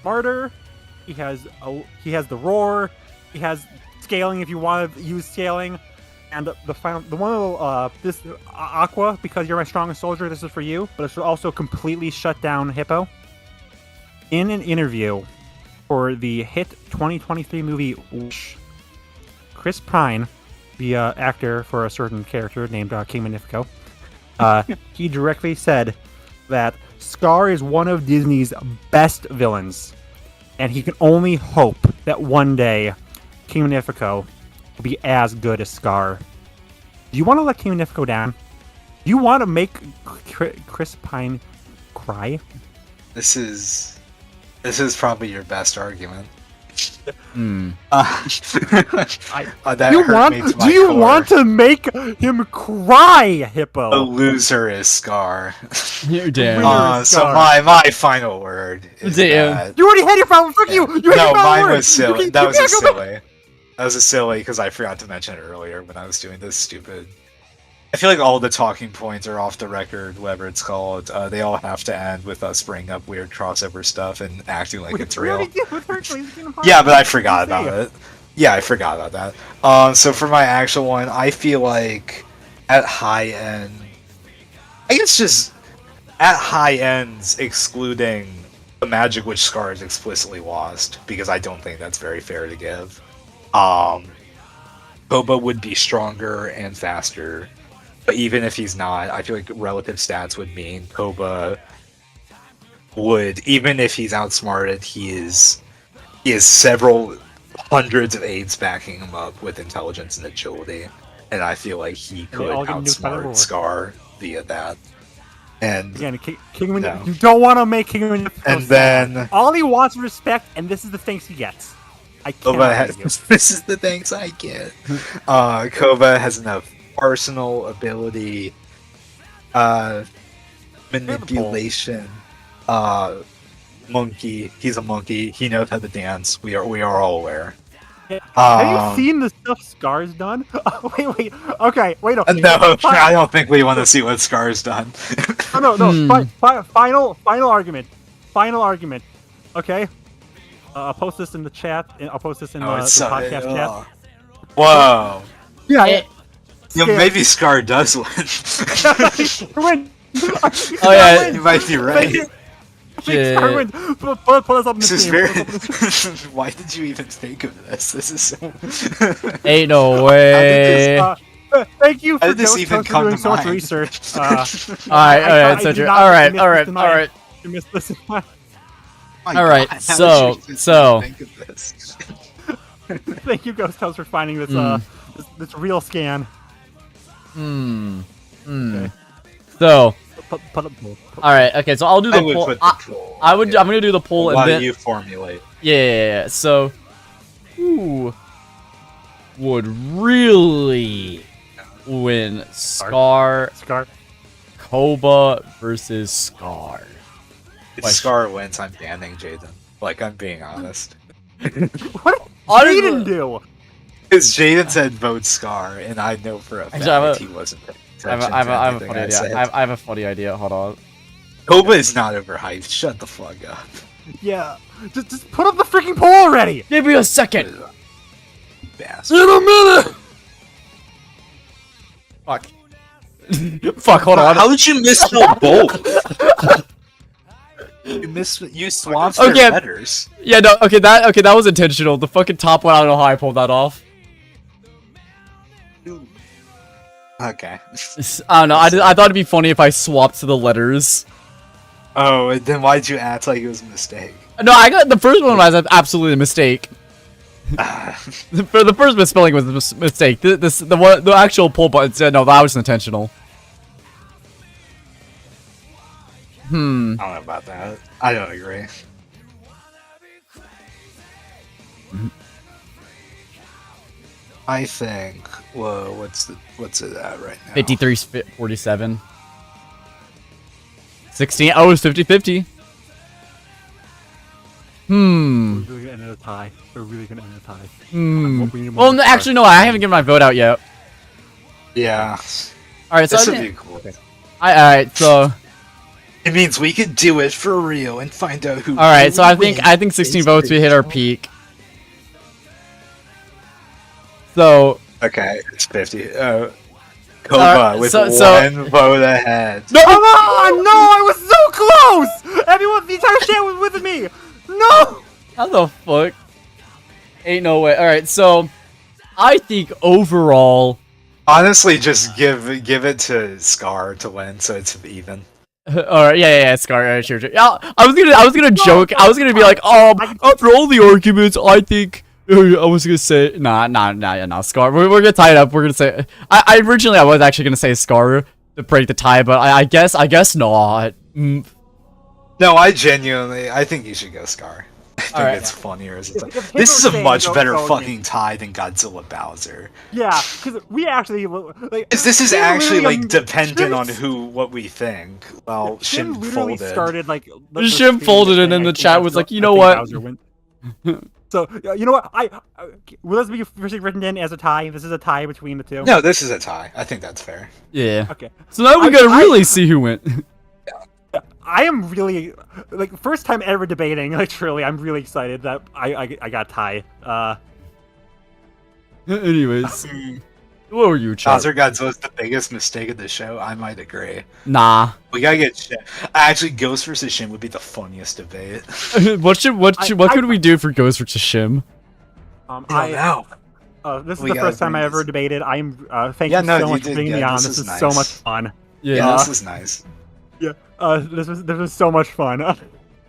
smarter. He has the roar. He has scaling if you want to use scaling, and this Aqua, because you're my strongest soldier. This is for you, but it's also completely shut down Hippo. In an interview for the hit 2023 movie Wish, Chris Pine, the actor for a certain character named King Magnifico, he directly said that Scar is one of Disney's best villains. And he can only hope that one day King Magnifico will be as good as Scar. Do you want to let King Magnifico down? Do you want to make Chris Pine cry? This is probably your best argument. Do you want to make him cry, Hippo? The loser is Scar. You're damn. So my final word is that... You already had your final. Fuck you. Mine was silly. That was a silly because I forgot to mention it earlier when I was doing this stupid. I feel like all the talking points are off the record, whatever it's called. They all have to end with us bringing up weird crossover stuff and acting like it's real. Yeah, but I forgot about it. Yeah, I forgot about that. So for my actual one, I feel like at high end, I guess just at high ends, excluding the magic which Scar is explicitly lost, because I don't think that's very fair to give. Koba would be stronger and faster. But even if he's not, I feel like relative stats would mean Koba would, even if he's outsmarted, he is several hundreds of aides backing him up with intelligence and agility, and I feel like he could outsmart Scar via that. And again, you don't want to make King Magnifico. And then all he wants is respect, and this is the thanks he gets. This is the thanks I get. Koba has enough arsenal ability, manipulation, monkey. He's a monkey. He knows how to dance. We are all aware. Have you seen the stuff Scar's done? Oh, wait. Okay, wait. No, No, I don't think we want to see what Scar's done. Oh, no. Final argument. Final argument. Okay. I'll post this in the chat. I'll post this in the podcast chat. Whoa. Yeah. Maybe Scar does win. Win. Oh yeah, you might be right. Scar wins. Put us up in the This is team. very. Why did you even think of this? This is so. ain't no way. Thank you How for did this even for come doing to so much mind? research. Alright, so true. Alright. You missed this. My All right, God, how so- did you so- think of this? Thank you, Ghost House, for finding this this real scan. Okay. So, Put up alright, okay, so I'll do I the would poll. put the poll. I'm gonna do the poll Why and then do you formulate? yeah. So, who would really win? Scar, Koba versus Scar. If Scar wins, I'm banning Jaden. Like, I'm being honest. What did Jaden do? Because Jaden said vote Scar, and I know for a fact Actually, he wasn't paying I attention have to a anything funny I idea. said. I have a funny idea. Hold on. Koba is not overhyped. Shut the fuck up. Yeah, just put up the freaking poll already. Give me a second. Bastard. In a minute. Fuck. Fuck. Hold on. How did you misspell both? You swapped Okay. their letters. Yeah. No. Okay. That was intentional. The fucking top one. I don't know how I pulled that off. Okay. I don't know. I thought it'd be funny if I swapped to the letters. Oh, and then why'd you act like it was a mistake? No, I got the first one was absolutely a mistake. For the first misspelling was a mistake. The actual pull button said no, that was intentional. I don't know about that. I don't agree. I think. Whoa, what's it at right now? 53-47. 16. Oh, it's 50-50. We're really gonna end in a tie. We're really gonna end in a tie. Well, no, actually, no. I haven't given my vote out yet. Yeah. All right, so This would be cool. all right, so It means we could do it for real and find out who. all right, so really I think 16 votes we hit our peak. So Okay, it's 50. Koba with so- one vote ahead. no, Oh no! I was so close. Everyone, the entire chat was with me. No. how the fuck? Ain't no way. All right, so I think overall. Honestly, just give it to Scar to win, so it's even. Alright, yeah, Scar, sure. Yeah, I was gonna joke. I was gonna be like, after all the arguments, I think. I was gonna say, nah, Scar. We're gonna tie it up. We're gonna say. I originally I was actually gonna say Scar to break the tie, but I guess not. No, I think you should go Scar. I think Alright. it's funnier as a tie. If This is a Hitler's much saying better go fucking tie than Godzilla Bowser. Yeah, because we actually like. Because this is Him actually literally, like dependent on Shim- what we think. Well, Him Shim literally folded. started like. Shim folded and in the chat was like, you know what? So you know what? Will this be officially written in as a tie? This is a tie between the two. No, this is a tie. I think that's fair. Yeah. Okay. So now we gotta really see who went. I am really like first time ever debating. Like truly, I'm really excited that I got a tie. Anyways, what were you, Chad? Bowser Godzilla's the biggest mistake of the show. I might agree. Nah. We gotta get Shim. Actually, Ghost versus Shim would be the funniest debate. what could we do for Ghost versus Shim? I don't know. This is We the gotta first time bring I ever this- debated. I'm thank Yeah, you no, so you much for did bringing me good. on. This This is is so nice. much fun. Yeah. This is nice. Yeah, this was so much fun.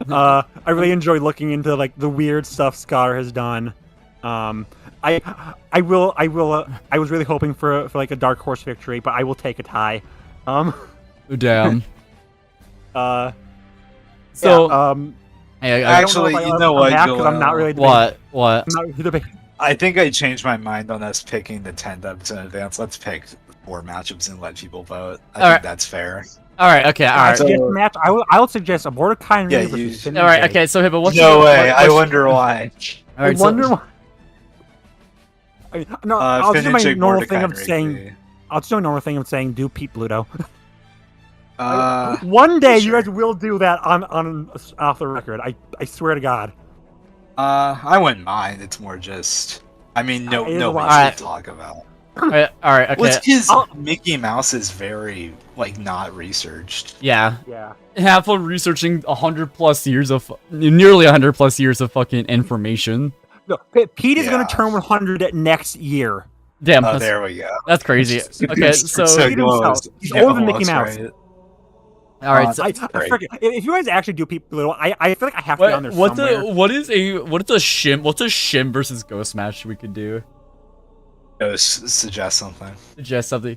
I really enjoyed looking into like the weird stuff Scar has done. I was really hoping for like a dark horse victory, but I will take a tie. Damn. So So, hey, I Actually, you know what, I'm not really debating. what? I'm not really debating. I think I changed my mind on us picking the 10 dubs in advance. Let's pick 4 matchups and let people vote. I think Alright. that's fair. All right, okay, all right. So- Match. I would suggest a Mordecai and Yeah, Reed versus you- Finn All right, and Jay. okay. So, hey, but what's No your, way. what- I what's- wonder why. All right, I wonder so, why. No, I'll just do my Finn and normal Jake thing of Mordecai saying. Rigby. I'll just do a normal thing of saying, do Pete Bluto. Uh, One day sure. you guys will do that on off the record. I swear to God. I wouldn't mind. It's more just. I mean, It is a nobody's lot. gonna talk about. All right, okay. Well, it's because I'll- Mickey Mouse is very like not researched. Yeah. Yeah. Have fun researching 100+ years of nearly 100+ years of fucking information. No, Pete is going Yeah. to turn 100 next year. Damn, Oh, that's, there we go. that's crazy. Okay, so Pete himself. He's older than Mickey Mouse. Right. all right. So, I forget, if you guys actually do Pete Bluto, I feel like I have to be on there somewhere. what's a shim versus ghost match we could do? Suggest something. Suggest something.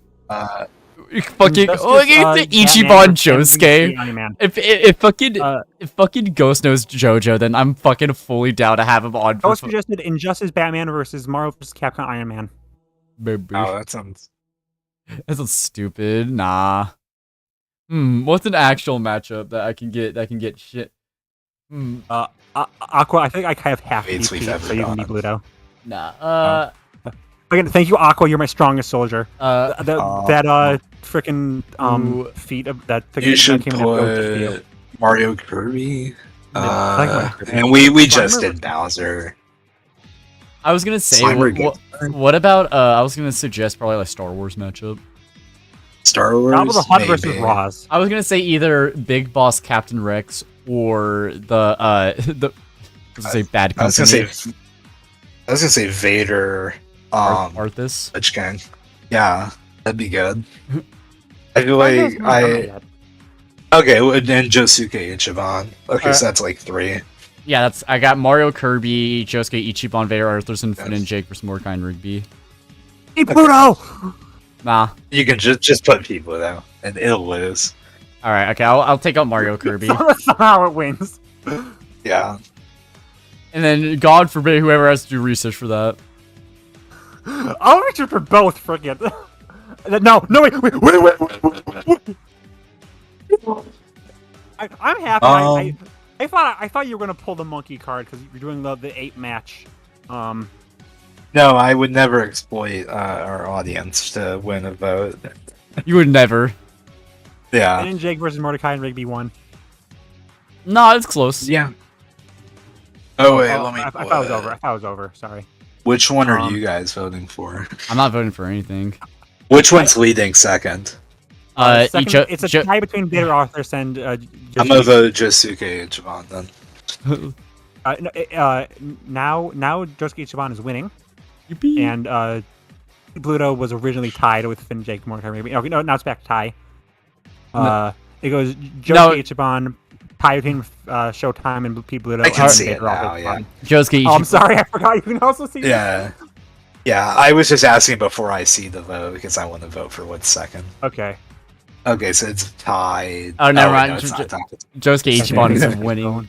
Just, Fucking Batman Ichiban and Josuke. Iron-Man. If fucking Ghost knows JoJo, then I'm fucking fully down to have him on. I was suggested Injustice Batman versus Marvel vs. Capcom Iron Man. Baby. Oh, that sounds. That's stupid. Nah. What's an actual matchup that I can get? That can get shit. Aqua, I think I kind of have to be Waits we've Pete, ever so you can be done. Bluto. Nah. Again, thank you, Aqua. You're my strongest soldier. That freaking Ooh. feat of that thing You that should came in episode put Mario Kirby. I like Mario Kirby. And we I just remember- did Bowser. I was gonna say, Slimer what about? I was gonna suggest probably like Star Wars matchup. Star Wars. Jabba the Hutt versus maybe. Roz. I was gonna say either Big Boss Captain Rex or the I was gonna say Bad I was Company. gonna say Vader. Arthas. Lich King. Yeah, that'd be good. I feel Why like has not done that yet? okay, well, and Josuke Ichiban. Okay, so that's like 3. Yeah, I got Mario, Kirby, Josuke, Ichiban, Vader, Arthas, and Finn and Jake versus Mordecai and Rigby. Hey, Pluto! Nah. You can just put people though, and it'll lose. All right. Okay. I'll take out Mario, Kirby, Somehow it wins. Yeah. and then God forbid whoever has to do research for that. I'll reach for both, forget. No, wait. I'm happy. I thought you were gonna pull the monkey card because you're doing the 8 match. No, I would never exploit our audience to win a vote. You would never. Yeah. And then Jake versus Mordecai and Rigby won. No, it's close. Yeah. Oh wait, Oh, let me. I thought it was over. I thought it was over. Sorry. Which one are you guys voting for? I'm not voting for anything. Which one's leading second? Second, it's a tie between Vader Arthas and. I'm gonna vote Josuke Ichiban then. Now Josuke Ichiban is winning, Yippee. and Bluto was originally tied with Finn, Jake, Mordecai, Rigby. Okay, no, now it's back to tie. It goes Josuke Ichiban, tie between Showtime and Pete Bluto. I can see Vader it now, Arthas yeah. won. Josuke. Oh, I'm sorry, I forgot. You can also see. Yeah. Yeah, I was just asking before I see the vote because I want to vote for what's second. Okay. Okay, so it's tied. Oh, never wait, mind. no, it's not tied. Josuke Ichiban is winning.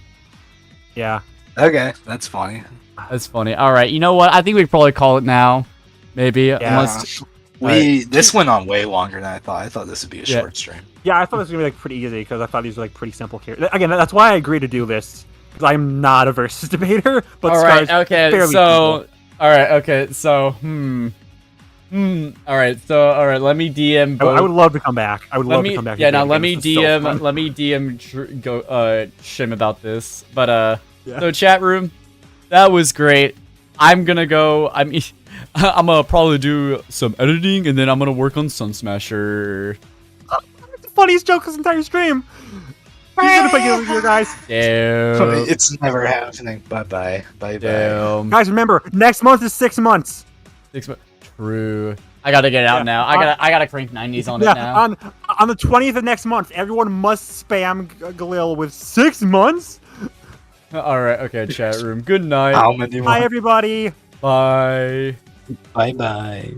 Yeah. Okay, that's funny. That's funny. All right. You know what? I think we could probably call it now. Maybe. Unless. This went on way longer than I thought. I thought this would be a short stream. Yeah, I thought this was gonna be like pretty easy because I thought these were like pretty simple characters. Again, that's why I agreed to do this because I'm not a versus debater. But All right. Scar's Okay. fairly So. simple. All right. Okay. So. All right. So. All right. Let me DM. I would love to come back. I would love to come back. Yeah. and Now do it let again. me This is so DM. fun. Let me DM. Go. Shim about this. But Yeah. So chat room. That was great. I'm gonna go. I'm gonna probably do some editing and then I'm gonna work on Sun Smasher. The funniest joke this entire stream. He's gonna put you here, guys. Damn. It's never happening. Bye bye. Bye bye. Damn. Guys, remember, next month is 6 months. 6 months. True. I gotta get it out now. I gotta crank 90s on it Yeah, now. on the 20th of next month, everyone must spam Galil with 6 months. All right. Okay. Chat room. Good night. How many Bye, everybody. Bye. Bye bye.